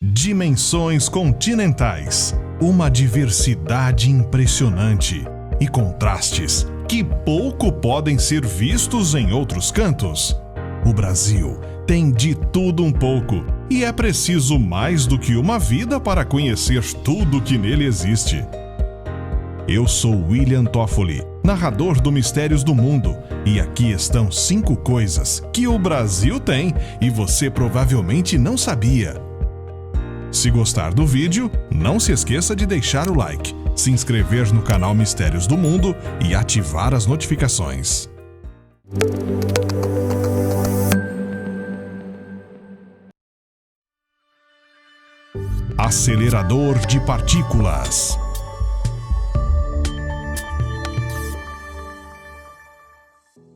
Dimensões continentais, uma diversidade impressionante e contrastes que pouco podem ser vistos em outros cantos. O Brasil tem de tudo um pouco e é preciso mais do que uma vida para conhecer tudo que nele existe. Eu sou William Toffoli, narrador do Mistérios do Mundo, e aqui estão 5 coisas que o Brasil tem e você provavelmente não sabia. Se gostar do vídeo, não se esqueça de deixar o like, se inscrever no canal Mistérios do Mundo e ativar as notificações. Acelerador de partículas.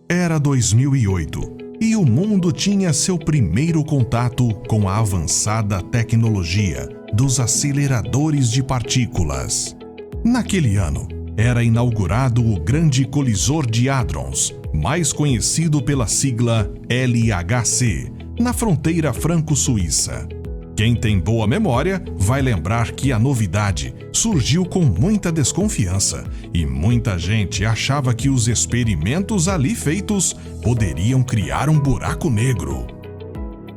Era 2008 e o mundo tinha seu primeiro contato com a avançada tecnologia dos aceleradores de partículas. Naquele ano, era inaugurado o Grande Colisor de Hadrons, mais conhecido pela sigla LHC, na fronteira franco-suíça. Quem tem boa memória vai lembrar que a novidade surgiu com muita desconfiança e muita gente achava que os experimentos ali feitos poderiam criar um buraco negro.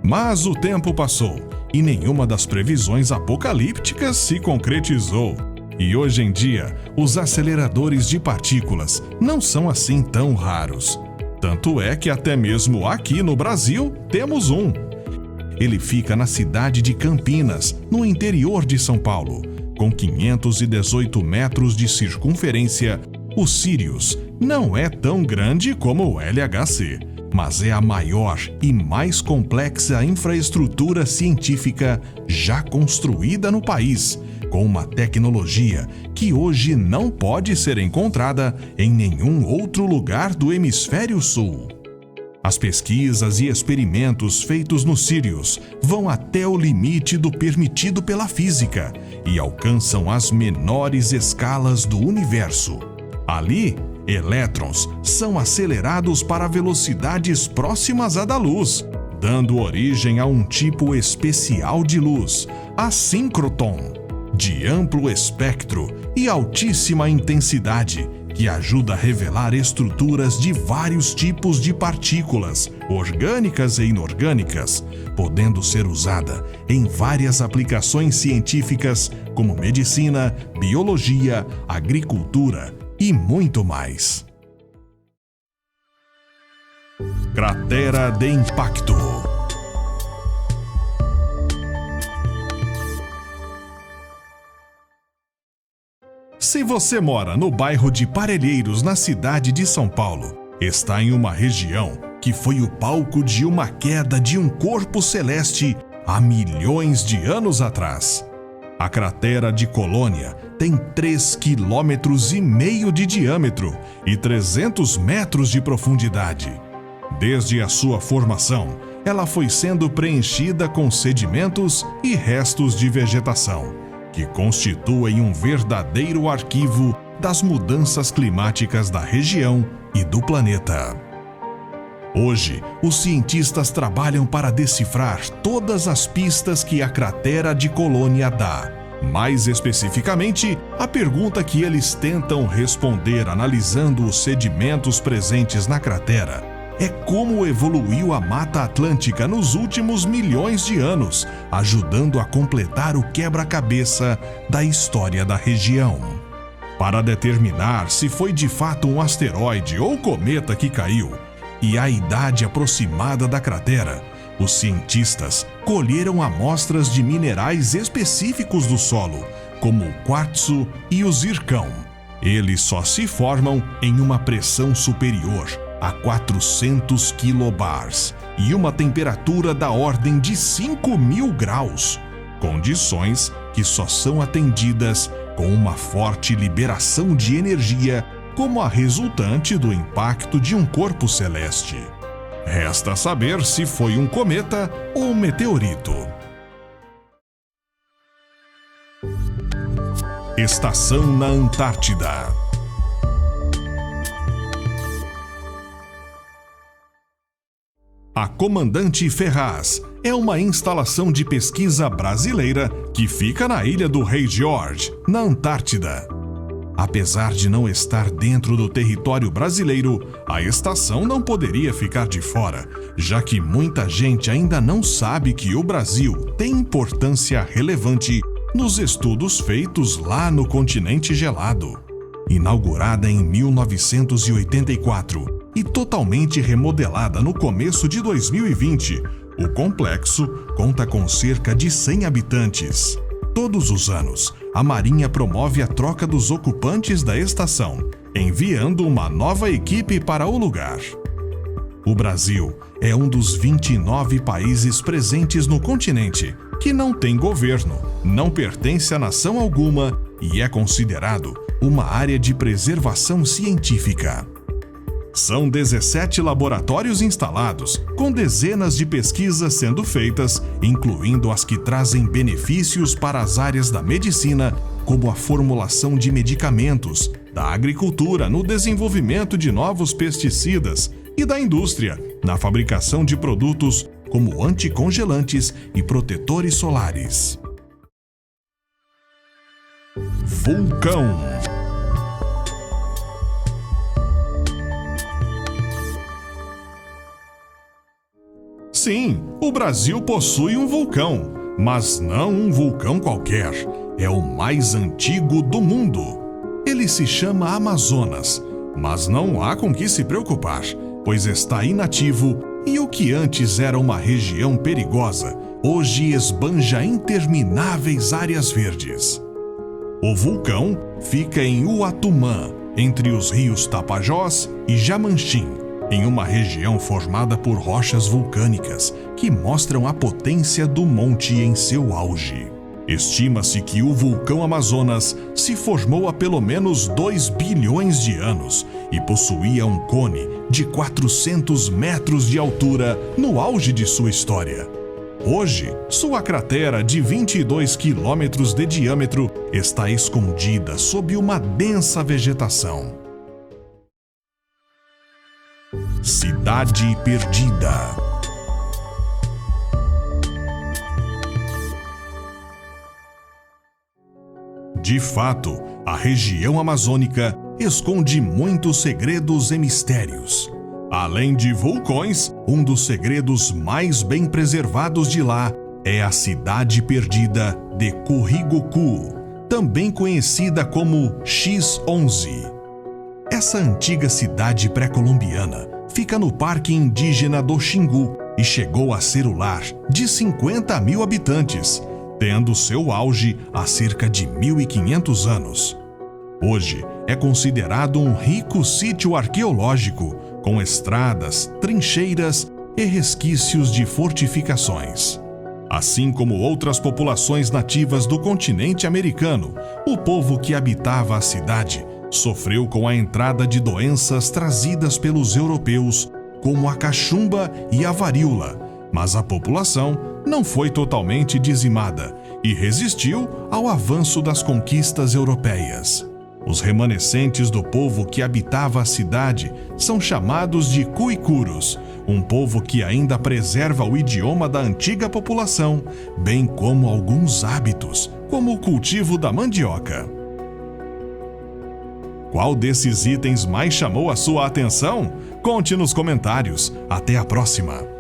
Mas o tempo passou e nenhuma das previsões apocalípticas se concretizou. E hoje em dia, os aceleradores de partículas não são assim tão raros. Tanto é que até mesmo aqui no Brasil temos um. Ele fica na cidade de Campinas, no interior de São Paulo. Com 518 metros de circunferência, o Sirius não é tão grande como o LHC, mas é a maior e mais complexa infraestrutura científica já construída no país, com uma tecnologia que hoje não pode ser encontrada em nenhum outro lugar do Hemisfério Sul. As pesquisas e experimentos feitos no Sirius vão até o limite do permitido pela física e alcançam as menores escalas do universo. Ali, elétrons são acelerados para velocidades próximas à da luz, dando origem a um tipo especial de luz, a síncrotron, de amplo espectro e altíssima intensidade, que ajuda a revelar estruturas de vários tipos de partículas, orgânicas e inorgânicas, podendo ser usada em várias aplicações científicas como medicina, biologia, agricultura e muito mais. Cratera de impacto. Se você mora no bairro de Parelheiros, na cidade de São Paulo, está em uma região que foi o palco de uma queda de um corpo celeste há milhões de anos atrás. A cratera de Colônia tem 3,5 km de diâmetro e 300 metros de profundidade. Desde a sua formação, ela foi sendo preenchida com sedimentos e restos de vegetação, que constituem um verdadeiro arquivo das mudanças climáticas da região e do planeta. Hoje, os cientistas trabalham para decifrar todas as pistas que a cratera de Colônia dá. Mais especificamente, a pergunta que eles tentam responder analisando os sedimentos presentes na cratera é como evoluiu a Mata Atlântica nos últimos milhões de anos, ajudando a completar o quebra-cabeça da história da região. Para determinar se foi de fato um asteroide ou cometa que caiu e a idade aproximada da cratera, os cientistas colheram amostras de minerais específicos do solo, como o quartzo e o zircão. Eles só se formam em uma pressão superior a 400 kilobars e uma temperatura da ordem de 5.000 graus, condições que só são atendidas com uma forte liberação de energia como a resultante do impacto de um corpo celeste. Resta saber se foi um cometa ou um meteorito. Estação na Antártida. A Comandante Ferraz é uma instalação de pesquisa brasileira que fica na ilha do Rei George, na Antártida. Apesar de não estar dentro do território brasileiro, a estação não poderia ficar de fora, já que muita gente ainda não sabe que o Brasil tem importância relevante nos estudos feitos lá no continente gelado. Inaugurada em 1984 e totalmente remodelada no começo de 2020, o complexo conta com cerca de 100 habitantes. Todos os anos, a Marinha promove a troca dos ocupantes da estação, enviando uma nova equipe para o lugar. O Brasil é um dos 29 países presentes no continente que não tem governo, não pertence a nação alguma e é considerado uma área de preservação científica. São 17 laboratórios instalados, com dezenas de pesquisas sendo feitas, incluindo as que trazem benefícios para as áreas da medicina, como a formulação de medicamentos, da agricultura no desenvolvimento de novos pesticidas e da indústria na fabricação de produtos como anticongelantes e protetores solares. Vulcão. Sim, o Brasil possui um vulcão, mas não um vulcão qualquer. É o mais antigo do mundo. Ele se chama Amazonas, mas não há com que se preocupar, pois está inativo e o que antes era uma região perigosa, hoje esbanja intermináveis áreas verdes. O vulcão fica em Uatumã, entre os rios Tapajós e Jamanchim, em uma região formada por rochas vulcânicas que mostram a potência do monte em seu auge. Estima-se que o vulcão Amazonas se formou há pelo menos 2 bilhões de anos e possuía um cone de 400 metros de altura no auge de sua história. Hoje, sua cratera de 22 quilômetros de diâmetro está escondida sob uma densa vegetação. Cidade Perdida. De fato, a região amazônica esconde muitos segredos e mistérios. Além de vulcões, um dos segredos mais bem preservados de lá é a Cidade Perdida de Currigocu, também conhecida como X11. Essa antiga cidade pré-colombiana fica no Parque Indígena do Xingu e chegou a ser o lar de 50 mil habitantes, tendo seu auge há cerca de 1.500 anos. Hoje é considerado um rico sítio arqueológico, com estradas, trincheiras e resquícios de fortificações. Assim como outras populações nativas do continente americano, o povo que habitava a cidade sofreu com a entrada de doenças trazidas pelos europeus, como a cachumba e a varíola, mas a população não foi totalmente dizimada e resistiu ao avanço das conquistas europeias. Os remanescentes do povo que habitava a cidade são chamados de cuicuros, um povo que ainda preserva o idioma da antiga população, bem como alguns hábitos, como o cultivo da mandioca. Qual desses itens mais chamou a sua atenção? Conte nos comentários. Até a próxima!